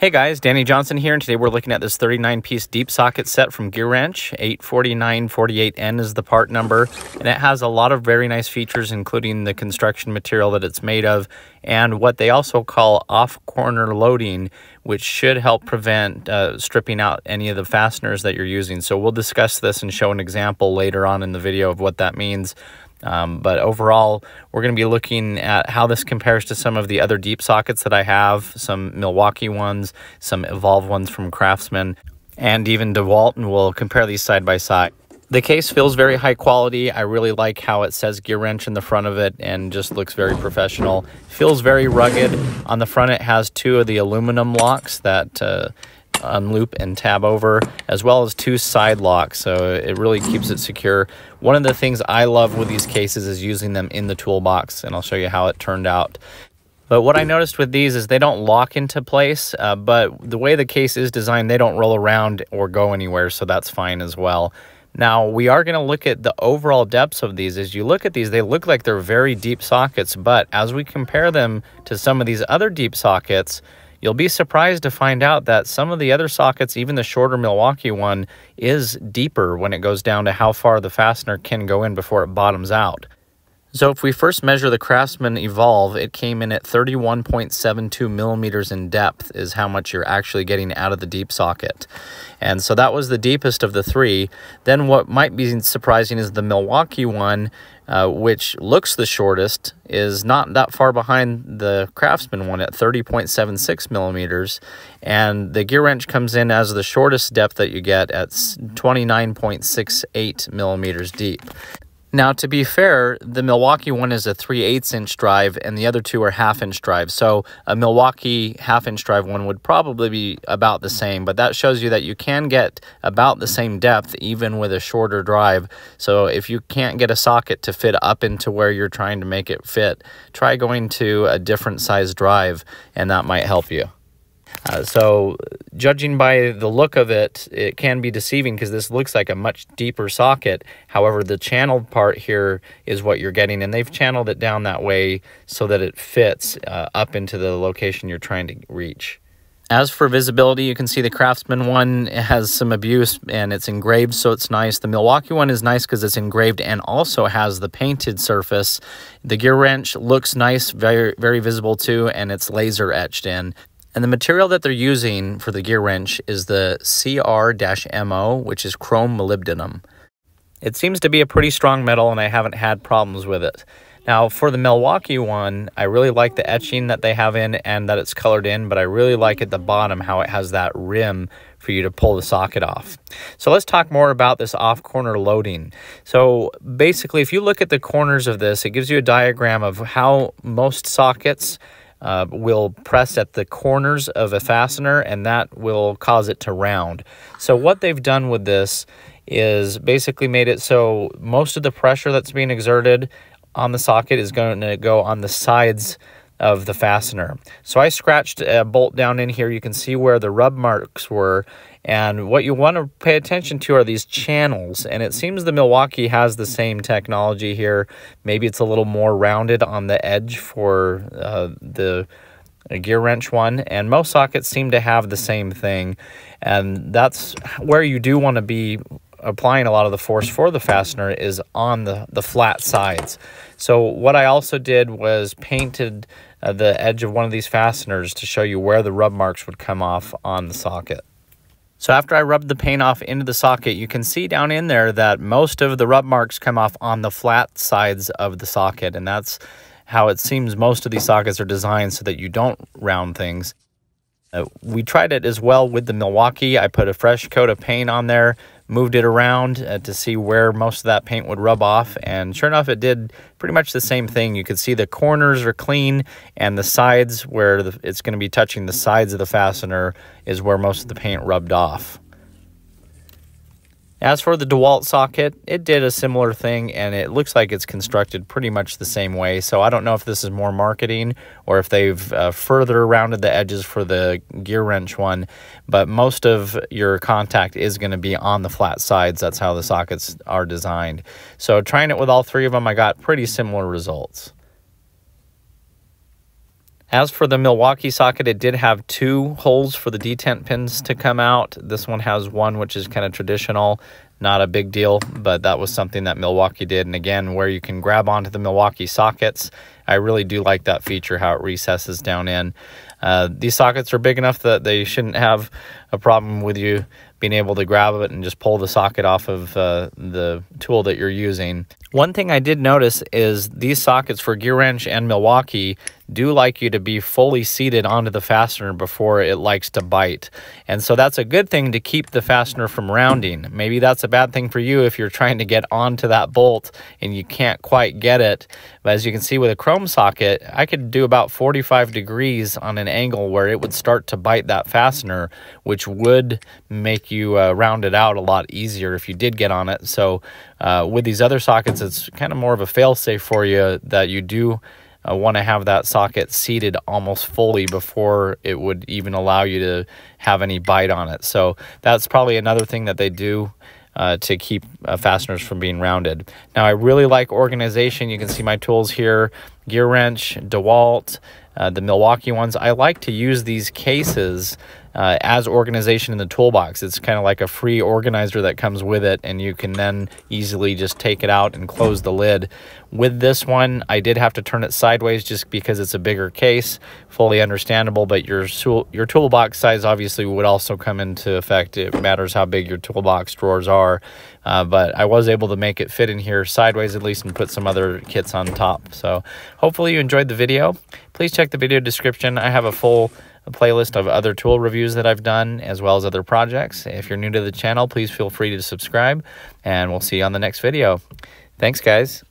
Hey guys, Danny Johnson here, and today we're looking at this 39-piece deep socket set from GEARWRENCH. 84948N is the part number, and it has a lot of very nice features, including the construction material that it's made of, and what they also call off-corner loading, which should help prevent stripping out any of the fasteners that you're using. So we'll discuss this and show an example later on in the video of what that means. But overall, we're going to be looking at how this compares to some of the other deep sockets that I have, some Milwaukee ones, some Evolve ones from Craftsman, and even DeWalt, and we'll compare these side by side. The case feels very high quality. I really like how it says GEARWRENCH in the front of it and just looks very professional. Feels very rugged. On the front it has two of the aluminum locks that unloop and tab over, as well as two side locks, so it really keeps it secure. One of the things I love with these cases is using them in the toolbox, and I'll show you how it turned out. But what I noticed with these is they don't lock into place, but the way the case is designed, they don't roll around or go anywhere, so that's fine as well. Now, we are going to look at the overall depths of these. As you look at these, they look like they're very deep sockets, but as we compare them to some of these other deep sockets, you'll be surprised to find out that some of the other sockets, even the shorter Milwaukee one, is deeper when it goes down to how far the fastener can go in before it bottoms out. So if we first measure the Craftsman Evolve, it came in at 31.72 millimeters in depth is how much you're actually getting out of the deep socket. And so that was the deepest of the three. Then what might be surprising is the Milwaukee one, which looks the shortest, is not that far behind the Craftsman one at 30.76 millimeters. And the GEARWRENCH comes in as the shortest depth that you get at 29.68 millimeters deep. Now, to be fair, the Milwaukee one is a 3/8 inch drive and the other two are 1/2 inch drives. So a Milwaukee 1/2 inch drive one would probably be about the same, but that shows you that you can get about the same depth even with a shorter drive. So if you can't get a socket to fit up into where you're trying to make it fit, try going to a different size drive and that might help you. So judging by the look of it, it can be deceiving because this looks like a much deeper socket. However, the channeled part here is what you're getting, and they've channeled it down that way so that it fits up into the location you're trying to reach. As for visibility, you can see the Craftsman one has some abuse and it's engraved, so it's nice. The Milwaukee one is nice because it's engraved and also has the painted surface. The GEARWRENCH looks nice, very, very visible too, and it's laser etched in. And the material that they're using for the GEARWRENCH is the CR-MO, which is chrome molybdenum. It seems to be a pretty strong metal, and I haven't had problems with it. Now, for the Milwaukee one, I really like the etching that they have in and that it's colored in, but I really like at the bottom how it has that rim for you to pull the socket off. So let's talk more about this off-corner loading. So basically, if you look at the corners of this, it gives you a diagram of how most sockets will press at the corners of a fastener, and that will cause it to round. So what they've done with this is basically made it so most of the pressure that's being exerted on the socket is going to go on the sides of the fastener. So I scratched a bolt down in here. You can see where the rub marks were, and what you want to pay attention to are these channels, and it seems the Milwaukee has the same technology here. Maybe it's a little more rounded on the edge for the GEARWRENCH one, and most sockets seem to have the same thing, and that's where you do want to be applying a lot of the force for the fastener is on the flat sides. So what I also did was painted the edge of one of these fasteners to show you where the rub marks would come off on the socket. So after I rubbed the paint off into the socket, you can see down in there that most of the rub marks come off on the flat sides of the socket, and that's how it seems most of these sockets are designed, so that you don't round things. We tried it as well with the Milwaukee. I put a fresh coat of paint on there, moved it around to see where most of that paint would rub off, and sure enough, it did pretty much the same thing. You could see the corners are clean, and the sides where it's going to be touching the sides of the fastener is where most of the paint rubbed off. As for the DeWalt socket, it did a similar thing, and it looks like it's constructed pretty much the same way. So I don't know if this is more marketing or if they've further rounded the edges for the GEARWRENCH one, but most of your contact is going to be on the flat sides. That's how the sockets are designed. So trying it with all three of them, I got pretty similar results. As for the Milwaukee socket, it did have 2 holes for the detent pins to come out. This one has 1, which is kind of traditional. Not a big deal, but that was something that Milwaukee did. And again, where you can grab onto the Milwaukee sockets, I really do like that feature, how it recesses down in. These sockets are big enough that they shouldn't have a problem with you being able to grab it and just pull the socket off of the tool that you're using. One thing I did notice is these sockets for GEARWRENCH and Milwaukee do like you to be fully seated onto the fastener before it likes to bite. And so that's a good thing to keep the fastener from rounding. Maybe that's a bad thing for you if you're trying to get onto that bolt and you can't quite get it. But as you can see with a chrome socket, I could do about 45 degrees on an angle where it would start to bite that fastener, which would make you round it out a lot easier if you did get on it. So with these other sockets, it's kind of more of a fail-safe for you that you do want to have that socket seated almost fully before it would even allow you to have any bite on it. So that's probably another thing that they do to keep fasteners from being rounded. Now, I really like organization. You can see my tools here, GEARWRENCH, DeWalt, the Milwaukee ones. I like to use these cases as organization in the toolbox. It's kind of like a free organizer that comes with it, and you can then easily just take it out and close the lid. With this one, I did have to turn it sideways just because it's a bigger case. Fully understandable, but your toolbox size obviously would also come into effect. It matters how big your toolbox drawers are. But I was able to make it fit in here sideways at least and put some other kits on top. So hopefully you enjoyed the video. Please check the video description. I have a full playlist of other tool reviews that I've done, as well as other projects. If you're new to the channel, please feel free to subscribe, and we'll see you on the next video. Thanks, guys.